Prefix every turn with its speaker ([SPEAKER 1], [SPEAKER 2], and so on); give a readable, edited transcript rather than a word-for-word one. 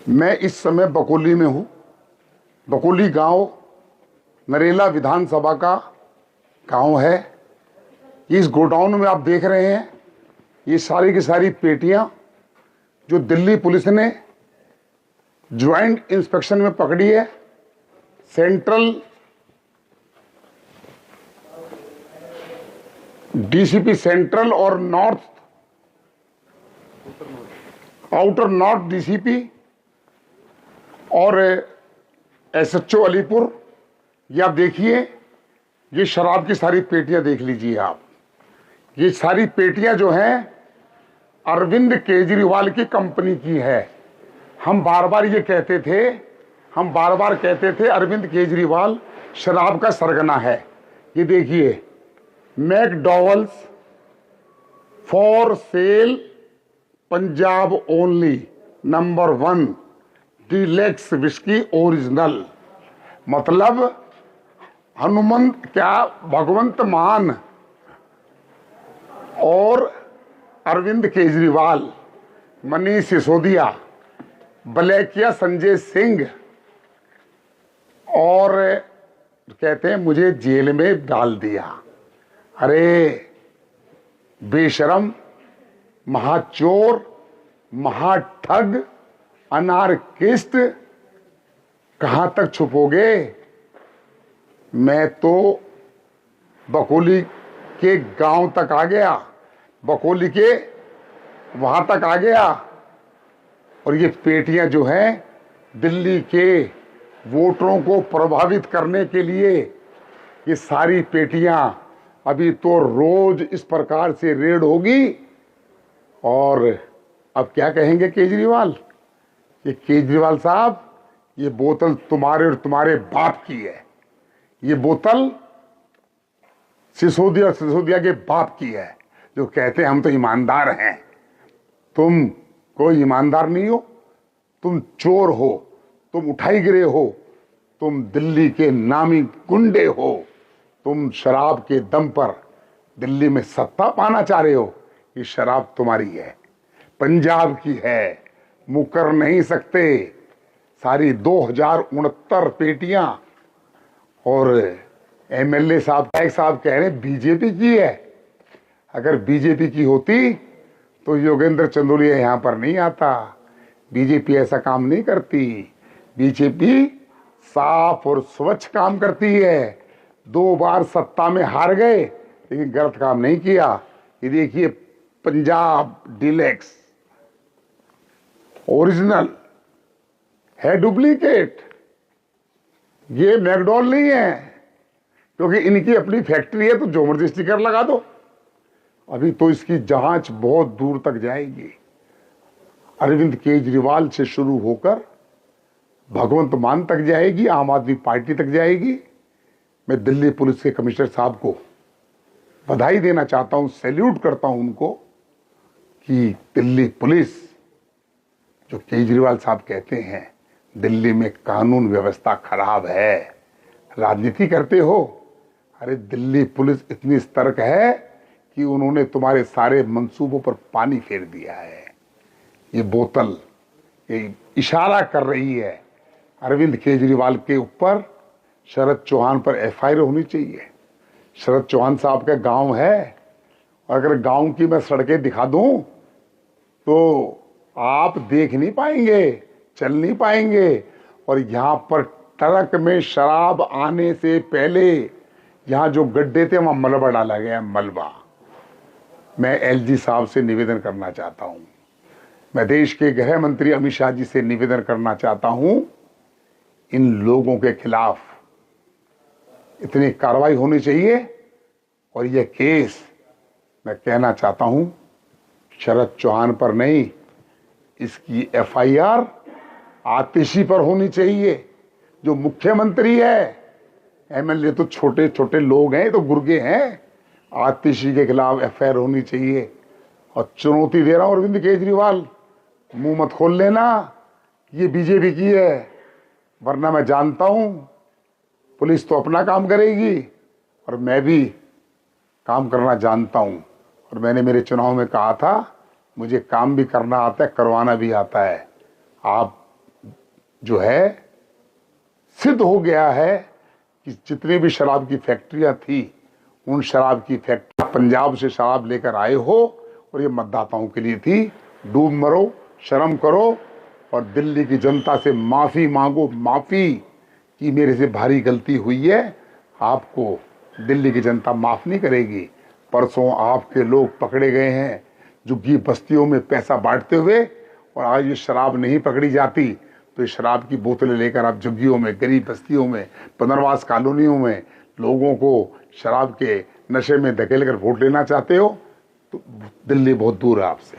[SPEAKER 1] मैं इस समय बकोली में हूँ। बकोली गांव नरेला विधानसभा का गांव है। इस गोडाउन में आप देख रहे हैं ये सारी की सारी पेटियां जो दिल्ली पुलिस ने ज्वाइंट इंस्पेक्शन में पकड़ी है। सेंट्रल डीसीपी सेंट्रल और नॉर्थ आउटर नॉर्थ डीसीपी और एसएचओ अलीपुर। ये आप देखिए, ये शराब की सारी पेटियां देख लीजिए आप। ये सारी पेटियां जो हैं अरविंद केजरीवाल की कंपनी की है। हम बार बार कहते थे अरविंद केजरीवाल शराब का सरगना है। ये देखिए, McDowell's for sale Punjab only number 1 deluxe whisky original. मतलब हनुमंत क्या भगवंत मान और अरविंद केजरीवाल, मनीष सिसोदिया, बलेकिया संजय सिंह और कहते हैं मुझे जेल में डाल दिया। अरे बेशरम, महाचोर, महाठग, अनारकिस्ट, कहां तक छुपोगे? मैं तो बकोली के गांव तक आ गया, बकोली के वहां तक आ गया। और ये पेटियां जो हैं दिल्ली के वोटरों को प्रभावित करने के लिए, ये सारी पेटियां अभी तो रोज इस प्रकार से रेड होगी। और अब क्या कहेंगे केजरीवाल? ये केजरीवाल साहब, ये बोतल तुम्हारे और तुम्हारे बाप की है। ये बोतल सिसोदिया के बाप की है, जो कहते हैं हम तो ईमानदार हैं। तुम कोई ईमानदार नहीं हो, तुम चोर हो, तुम उठाई गिरे हो, तुम दिल्ली के नामी गुंडे हो, तुम शराब के दम पर दिल्ली में सत्ता पाना चाह रहे हो। ये शराब तुम्हारी है, पंजाब की है, मुकर नहीं सकते। सारी 2069 पेटियां। और एमएलए साहब कह रहे बीजेपी की है। अगर बीजेपी की होती तो योगेंद्र चंदोलिया यहां पर नहीं आता। बीजेपी ऐसा काम नहीं करती। बीजेपी साफ और स्वच्छ काम करती है। 2 बार सत्ता में हार गए लेकिन गलत काम नहीं किया। ये देखिए, पंजाब डीलक्स ओरिजिनल है, डुप्लीकेट। ये मैकडॉल नहीं है, क्योंकि इनकी अपनी फैक्ट्री है तो जो मर्जी स्टिकर लगा दो। अभी तो इसकी जांच बहुत दूर तक जाएगी। अरविंद केजरीवाल से शुरू होकर भगवंत मान तक जाएगी, आम आदमी पार्टी तक जाएगी। मैं दिल्ली पुलिस के कमिश्नर साहब को बधाई देना चाहता हूं, सैल्यूट करता हूं उनको कि दिल्ली पुलिस, जो केजरीवाल साहब कहते हैं दिल्ली में कानून व्यवस्था खराब है, राजनीति करते हो। अरे दिल्ली पुलिस इतनी सतर्क है कि उन्होंने तुम्हारे सारे मंसूबों पर पानी फेर दिया है। ये बोतल ये इशारा कर रही है अरविंद केजरीवाल के ऊपर। शरद चौहान पर एफआईआर होनी चाहिए। शरद चौहान साहब का गांव है, और अगर गांव की मैं सड़कें दिखा दूं तो आप देख नहीं पाएंगे, चल नहीं पाएंगे। और यहां पर ट्रक में शराब आने से पहले यहां जो गड्ढे थे वहां मलबा डाला गया, मलबा। मैं एलजी साहब से निवेदन करना चाहता हूं, मैं देश के गृह मंत्री अमित शाह जी से निवेदन करना चाहता हूं, इन लोगों के खिलाफ इतनी कार्रवाई होनी चाहिए। और यह केस मैं कहना चाहता हूं शरद चौहान पर नहीं, इसकी एफआईआर आतिशी पर होनी चाहिए, जो मुख्यमंत्री है। एमएलए तो छोटे छोटे लोग हैं, तो गुर्गे हैं। आतिशी के खिलाफ एफआईआर होनी चाहिए। और चुनौती दे रहा हूं अरविंद केजरीवाल, मुंह मत खोल लेना ये बीजेपी की है, वरना मैं जानता हूं पुलिस तो अपना काम करेगी और मैं भी काम करना जानता हूं। और मैंने मेरे चुनाव में कहा था मुझे काम भी करना आता है, करवाना भी आता है। आप जो है सिद्ध हो गया है कि जितनी भी शराब की फैक्ट्रियां थी, उन शराब की फैक्ट्री पंजाब से शराब लेकर आए हो और ये मतदाताओं के लिए थी। डूब मरो, शर्म करो और दिल्ली की जनता से माफ़ी मांगो, माफ़ी कि मेरे से भारी गलती हुई है। आपको दिल्ली की जनता माफ़ नहीं करेगी। परसों आपके लोग पकड़े गए हैं झुग्गी बस्तियों में पैसा बांटते हुए, और आज ये शराब नहीं पकड़ी जाती तो इस शराब की बोतलें लेकर आप झुग्गियों में, गरीब बस्तियों में, पुनर्वास कॉलोनियों में लोगों को शराब के नशे में धकेल कर वोट लेना चाहते हो, तो दिल्ली बहुत दूर है आपसे।